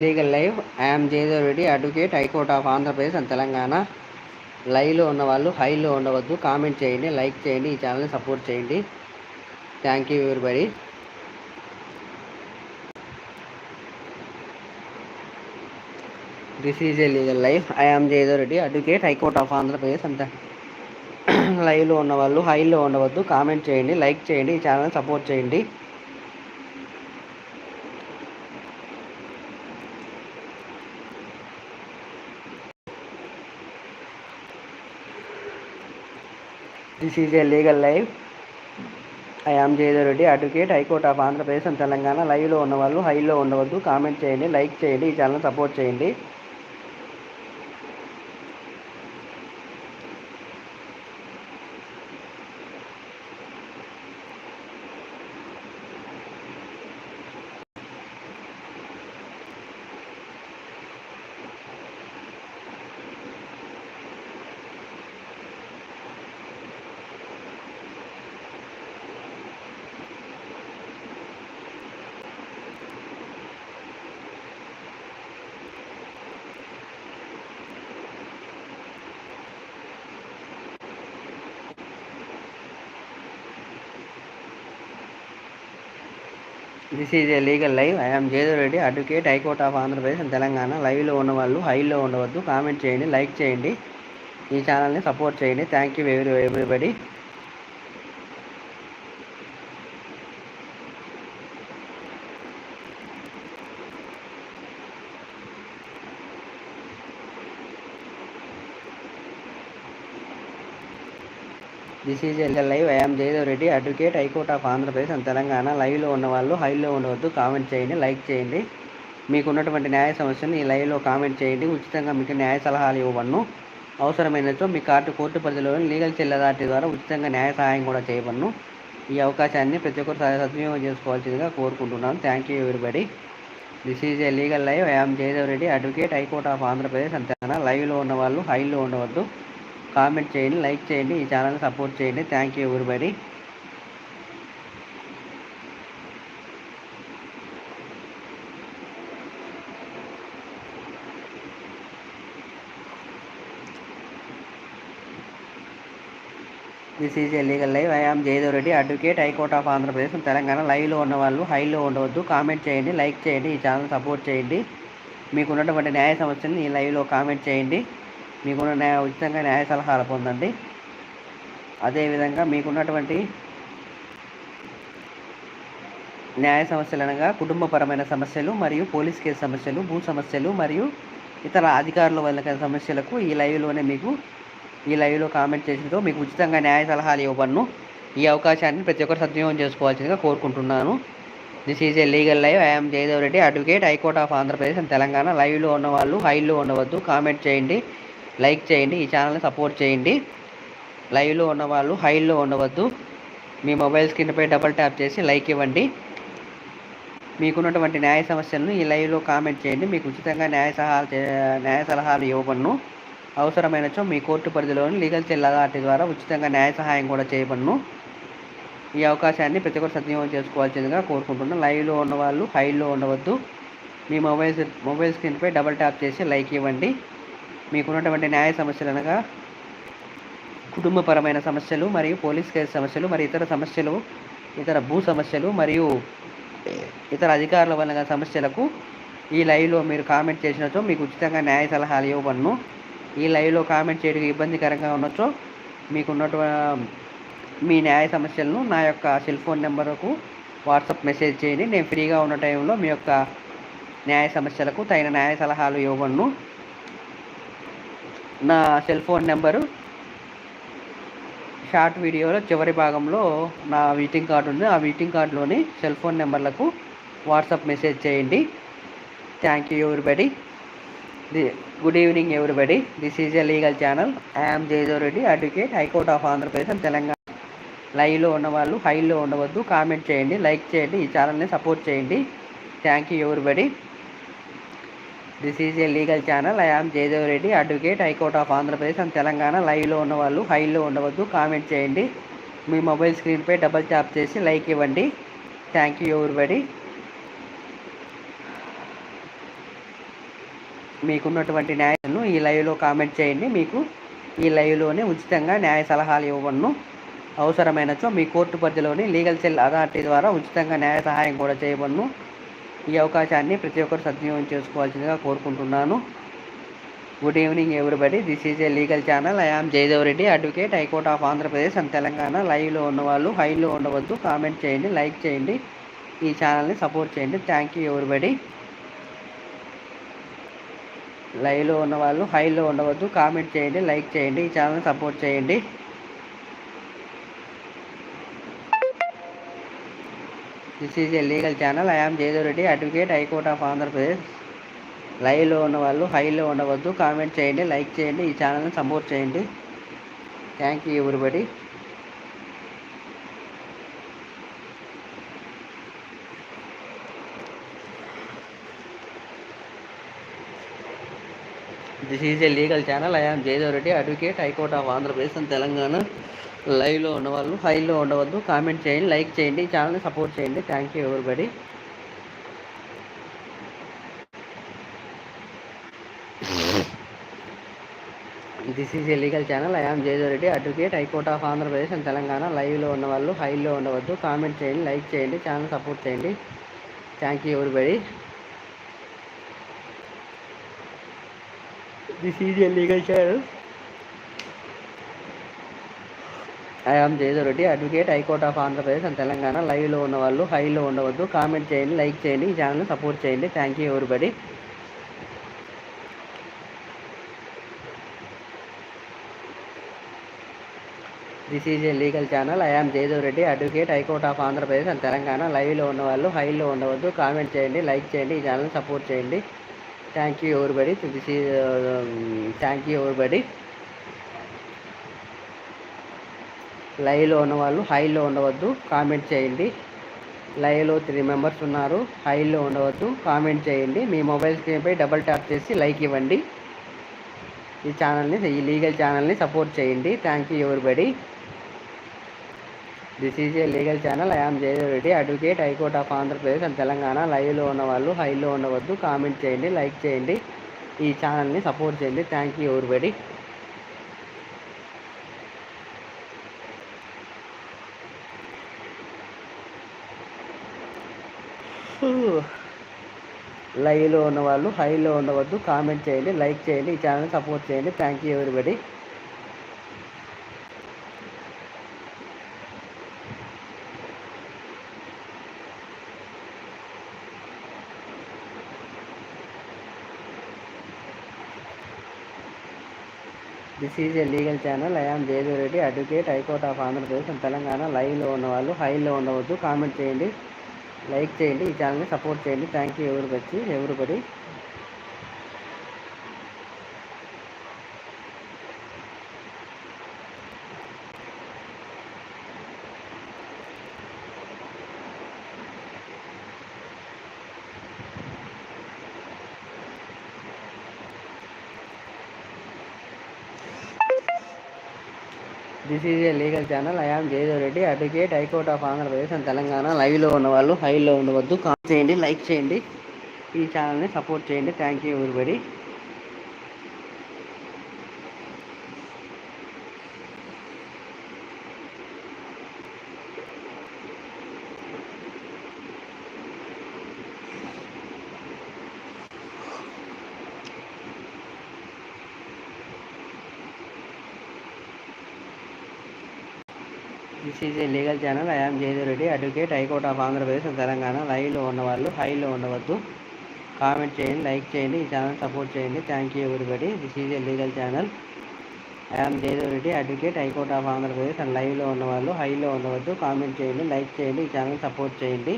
Legal live. I'm Jayadev Reddy, advocate, high court of Andhra Pradesh and Telangana. లైవ్లో ఉన్న వాళ్ళు హైలో ఉండవద్దు. కామెంట్ చేయండి, లైక్ చేయండి, ఈ ఛానల్ని సపోర్ట్ చేయండి. Thank you everybody. This is a legal live. I'm Jayadev Reddy, advocate, high court of Andhra Pradesh and లైవ్లో ఉన్న వాళ్ళు హైలో ఉండవద్దు. కామెంట్ చేయండి, లైక్ చేయండి, ఈ ఛానల్ని సపోర్ట్ చేయండి. This is a legal live. I'm Jayadev Reddy, advocate, high court of Andhra Pradesh and Telangana. లైవ్లో ఉన్న వాళ్ళు హైలో ఉండవద్దు. కామెంట్ చేయండి, లైక్ చేయండి, ఈ ఛానల్ సపోర్ట్ చేయండి. This is a legal live. I'm Jayadev Reddy, advocate, high court of Andhra Pradesh and Telangana. లైవ్లో ఉన్న వాళ్ళు హైలో ఉండవద్దు. కామెంట్ చేయండి, లైక్ చేయండి, ఈ ఛానల్ని సపోర్ట్ చేయండి. Thank you everybody. This is a legal live. I'm Jayadev Reddy, advocate, high court of Andhra Pradesh and Telangana. లైవ్లో ఉన్న వాళ్ళు హైలో ఉండవద్దు. కామెంట్ చేయండి, లైక్ చేయండి, మీకున్నటువంటి న్యాయ సమస్యను ఈ లైవ్లో కామెంట్ చేయండి. ఉచితంగా మీకు న్యాయ సలహాలు ఇవ్వబడును. అవసరమైనచో మీ కోర్టు పరిధిలోని లీగల్ సెల్ అథారిటీ ద్వారా ఉచితంగా న్యాయ సహాయం కూడా చేయబడును. ఈ అవకాశాన్ని ప్రతి ఒక్కరు సద్వినియోగం చేసుకోవాల్సిందిగా కోరుకుంటున్నాను. Thank you everybody. This is a legal live. I'm Jayadev Reddy, advocate, high court of Andhra Pradesh and Telangana. లైవ్లో ఉన్న వాళ్ళు హైలో ఉండవద్దు. కామెంట్ చేయండి, లైక్ చేయండి, ఈ ఛానల్ని సపోర్ట్ చేయండి. Thank you everybody. This is a legal live. I'm Jayadev Reddy, advocate, high court of Andhra Pradesh Telangana. లైవ్లో ఉన్న వాళ్ళు హైలో ఉండవద్దు. కామెంట్ చేయండి, లైక్ చేయండి, ఈ ఛానల్ సపోర్ట్ చేయండి. మీకున్నటువంటి న్యాయ సమస్యలను ఈ లైవ్లో కామెంట్ చేయండి. మీకున్న ఉచితంగా న్యాయ సలహాలు పొందండి. అదేవిధంగా మీకున్నటువంటి న్యాయ సమస్యలు అనగా కుటుంబపరమైన సమస్యలు మరియు పోలీస్ కేసు సమస్యలు, భూ సమస్యలు మరియు ఇతర అధికారుల వల్ల సమస్యలకు ఈ లైవ్లో కామెంట్ చేసినతో మీకు ఉచితంగా న్యాయ సలహాలు ఇవ్వబడును. ఈ అవకాశాన్ని ప్రతి ఒక్కరు సద్వినియోగం చేసుకోవాల్సిందిగా కోరుకుంటున్నాను. This is a legal live. I'm Jayadev Reddy, advocate, high court of Andhra Pradesh and Telangana. లైవ్లో ఉన్న వాళ్ళు హైలో ఉండవద్దు. కామెంట్ చేయండి, లైక్ చేయండి, ఈ ఛానల్ని సపోర్ట్ చేయండి. లైవ్లో ఉన్న వాళ్ళు హైలో ఉండవద్దు. మీ మొబైల్ స్క్రీన్పై డబుల్ ట్యాప్ చేసి లైక్ ఇవ్వండి. మీకున్నటువంటి న్యాయ సమస్యలను ఈ లైవ్లో కామెంట్ చేయండి. మీకు ఉచితంగా న్యాయ సలహాలు ఇవ్వబడును. అవసరమైనచో మీ కోర్టు పరిధిలోని లీగల్ సెల్ అథారిటీ ద్వారా ఉచితంగా న్యాయ సహాయం కూడా చేయబడును. ఈ అవకాశాన్ని ప్రతి ఒక్కరు సద్వినియోగం చేసుకోవాల్సిందిగా కోరుకుంటున్నాను. లైవ్లో ఉన్న వాళ్ళు హైలో ఉండవద్దు. మీ మొబైల్ స్క్రీన్పై డబుల్ ట్యాప్ చేసి లైక్ ఇవ్వండి. మీకున్నటువంటి న్యాయ సమస్యలు అనగా కుటుంబపరమైన సమస్యలు మరియు పోలీస్ కేసు సమస్యలు మరియు ఇతర భూ సమస్యలు మరియు ఇతర అధికారుల వల్ల సమస్యలకు ఈ లైవ్లో మీరు కామెంట్ చేసినచో మీకు ఉచితంగా న్యాయ సలహాలు ఇవ్వబడును. ఈ లైవ్లో కామెంట్ చేయడం ఇబ్బందికరంగా ఉన్నచో మీ న్యాయ సమస్యలను నా యొక్క సెల్ ఫోన్ నెంబర్కు వాట్సాప్ మెసేజ్ చేయండి. నేను ఫ్రీగా ఉన్న టైంలో మీ యొక్క న్యాయ సమస్యలకు తగిన న్యాయ సలహాలు ఇవ్వబడును. నా సెల్ ఫోన్ నెంబరు షార్ట్ వీడియోలో చివరి భాగంలో నా విజిటింగ్ కార్డు ఉంది. ఆ విజిటింగ్ కార్డులోని సెల్ ఫోన్ నెంబర్లకు వాట్సాప్ మెసేజ్ చేయండి. Thank you everybody. Good evening everybody. This is a legal channel. I'm Jayadev Reddy, advocate, high court of Andhra Pradesh and Telangana. లైవ్లో ఉన్న వాళ్ళు హైలో ఉండవద్దు. కామెంట్ చేయండి, లైక్ చేయండి, ఈ ఛానల్ని సపోర్ట్ చేయండి. Thank you everybody. This is a legal channel. I'm Jayadev Reddy, advocate, high court of Andhra Pradesh and Telangana. లైవ్లో ఉన్న వాళ్ళు హైలో ఉండవద్దు. కామెంట్ చేయండి. మీ మొబైల్ స్క్రీన్పై డబుల్ ట్యాప్ చేసి లైక్ ఇవ్వండి. Thank you everybody. మీకున్నటువంటి న్యాయాలను ఈ లైవ్లో కామెంట్ చేయండి. మీకు ఈ లైవ్లోనే ఉచితంగా న్యాయ సలహాలు ఇవ్వబడును. అవసరమైనచో మీ కోర్టు పరిధిలోని లీగల్ సెల్ అథారిటీ ద్వారా ఉచితంగా న్యాయ సహాయం కూడా చేయబడును. ఈ అవకాశాన్ని ప్రతి ఒక్కరు సద్వినియోగం చేసుకోవాల్సిందిగా కోరుకుంటున్నాను. Good evening everybody. This is a legal channel. I am Jayadev Reddy, advocate, high court of Andhra Pradesh and Telangana. లైవ్లో ఉన్నవాళ్ళు హైలో ఉండవద్దు, కామెంట్ చేయండి, లైక్ చేయండి, ఈ ఛానల్ని సపోర్ట్ చేయండి. Thank you everybody. లైవ్లో ఉన్నవాళ్ళు హైలో ఉండవద్దు, కామెంట్ చేయండి, లైక్ చేయండి, ఈ ఛానల్ని సపోర్ట్ చేయండి. This is a legal channel. I am Jayadev Reddy, advocate, high court of Andhra Pradesh. లైవ్లో ఉన్నవాళ్ళు హైలో ఉండవద్దు, కామెంట్ చేయండి, లైక్ చేయండి, ఈ ఛానల్ని సపోర్ట్ చేయండి. Thank you everybody. This is a legal channel. I am Jayadev Reddy, advocate, high court of Andhra Pradesh and Telangana. లైవ్లో ఉన్నవాళ్ళు హైలో ఉండవద్దు, కామెంట్ చేయండి, లైక్ చేయండి, ఈ ఛానల్ని సపోర్ట్ చేయండి. Thank you everybody. This is a legal channel. I am Jayadev Reddy, advocate, high court of Andhra Pradesh and Telangana. లైవ్లో ఉన్నవాళ్ళు హైలో ఉండవద్దు, కామెంట్ చేయండి, లైక్ చేయండి, ఛానల్ సపోర్ట్ చేయండి. Thank you everybody. This is a legal channel. I am Jayadev Reddy, advocate, high court of Andhra Pradesh and Telangana. లైవ్లో ఉన్నవాళ్ళు హైలో ఉండవద్దు, కామెంట్ చేయండి, లైక్ చేయండి, ఈ ఛానల్ని సపోర్ట్ చేయండి. Thank you everybody. This is a legal channel. I am Jayadev Reddy, advocate, high court of Andhra Pradesh and Telangana. లైవ్లో ఉన్నవాళ్ళు హైలో ఉండవద్దు, కామెంట్ చేయండి, లైక్ చేయండి, ఈ ఛానల్ని సపోర్ట్ చేయండి. Thank you everybody. This is thank you everybody. లైవ్లో ఉన్నవాళ్ళు హైలో ఉండవద్దు, కామెంట్ చేయండి. లైవ్లో 3 మెంబర్స్ ఉన్నారు. హైలో ఉండవద్దు, కామెంట్ చేయండి. మీ మొబైల్ స్క్రీన్పై డబుల్ ట్యాప్ చేసి లైక్ ఇవ్వండి. ఈ ఛానల్ని, ఈ లీగల్ ఛానల్ని సపోర్ట్ చేయండి. Thank you everybody. This is a legal channel. I am Jayadev Reddy, advocate, high court of Andhra Pradesh and Telangana. లైవ్లో ఉన్నవాళ్ళు హైలో ఉండవద్దు, కామెంట్ చేయండి, లైక్ చేయండి, ఈ ఛానల్ని సపోర్ట్ చేయండి. Thank you everybody. లైవ్లో ఉన్నవాళ్ళు హైలో ఉండవద్దు, కామెంట్ చేయండి, లైక్ చేయండి, ఈ ఛానల్ని సపోర్ట్ చేయండి. Thank you everybody. This is a legal channel. I am Jayadev Reddy, advocate, high court of Andhra Pradesh and Telangana. లైవ్లో ఉన్నవాళ్ళు హైలో ఉండవద్దు, కామెంట్ చేయండి, లైక్ చేయండి, ఈ ఛానల్ని సపోర్ట్ చేయండి. Thank you everybody. This is a legal channel. I am Jayadev Reddy, advocate, high court of Andhra Pradesh and Telangana. లైవ్లో ఉన్నవాళ్ళు హైలో ఉండవద్దు, కామెంట్ చేయండి, లైక్ చేయండి, ఈ ఛానల్ని సపోర్ట్ చేయండి. Thank you everybody. This is a legal channel. I am Jayadev Reddy, advocate, high court of Andhra Pradesh and Telangana. లైవ్లో ఉన్నవాళ్ళు హైలో ఉండవద్దు, కామెంట్ చేయండి, లైక్ చేయండి, ఈ ఛానల్ సపోర్ట్ చేయండి. Thank you everybody. This is a legal channel. I am Jayadev Reddy, advocate, high court of Andhra Pradesh and లైవ్లో ఉన్నవాళ్ళు హైలో ఉండవద్దు, కామెంట్ చేయండి, లైక్ చేయండి, ఈ ఛానల్ సపోర్ట్ చేయండి.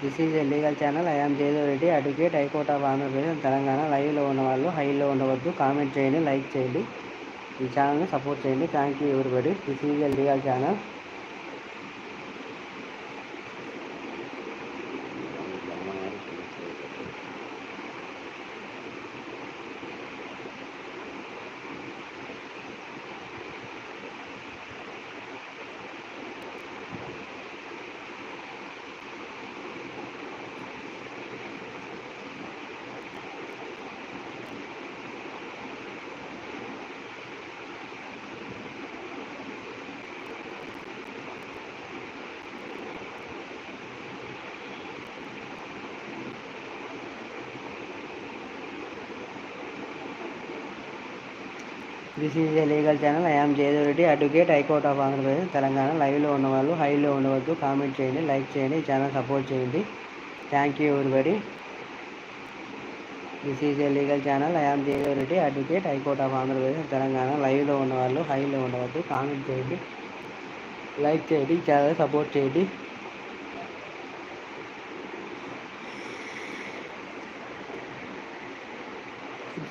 This is a legal channel. I am Jayadev Reddy, advocate, high court of Andhra Pradesh Telangana. లైవ్లో ఉన్నవాళ్ళు హైలో ఉండవద్దు, కామెంట్ చేయండి, లైక్ చేయండి, ఈ ఛానల్ని సపోర్ట్ చేయండి. Thank you everybody. This is a legal channel. This is a legal channel. I am Jayadev advocate, high court of Andhra Pradesh, Telangana. లైవ్లో ఉన్నవాళ్ళు హైలో ఉండవద్దు. కామెంట్ చేయండి, లైక్ చేయండి, ఈ ఛానల్ సపోర్ట్ చేయండి. Thank you everybody. This is a legal channel. I am Jayadev advocate, high court of Andhra Pradesh, Telangana. లైవ్లో ఉన్నవాళ్ళు హైలో ఉండవద్దు. కామెంట్ చేయండి, లైక్ చేయండి, ఈ ఛానల్ సపోర్ట్ చేయండి.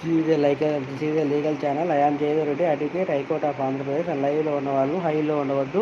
This is a legal channel. I am Jayadev advocate, high court of Andhra Pradesh. లైవ్లో ఉన్నవాళ్ళు హైలో ఉండవద్దు.